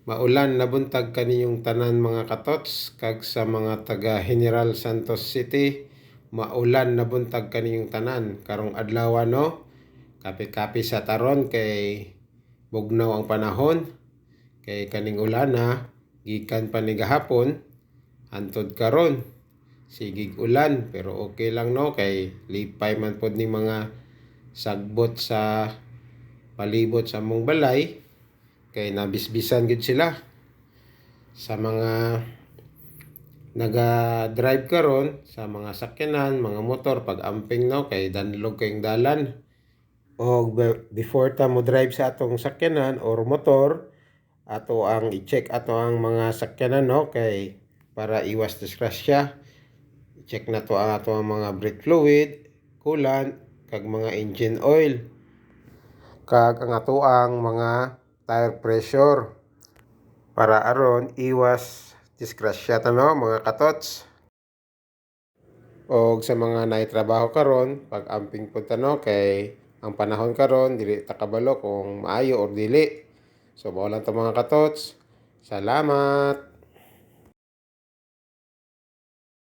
Maulan na buntag kaniyong tanan mga katots, kag sa mga taga General Santos City, maulan na buntag kaniyong tanan. Karong adlaw no, kapi-kapi sa taron kay bugnaw ang panahon, kay kaning ulan na gikan pa ni gahapon hantod karon. Sigig ulan pero okay lang no, kay lipay man pod ning mga sagbot sa palibot sa among balay. Kay nabisbisan gid sila sa mga naga-drive karon sa mga sakyanan, mga motor pag amping no, kay danlog kayong dalan. O before ta mo drive sa atong sakyanan or motor, ato ang i-check ato ang mga sakyanan no, kay para iwas disgrasya. I-check na to ang ato ang mga brake fluid, coolant, kag mga engine oil, kag ang ato ang mga tire pressure para aron iwas disgrasya ta no mga katots. Og sa mga naitrabaho karon, pag amping punta no, kay ang panahon karon dili ta kabalo kung maayo or dili. So mao lang to mga katots. Salamat.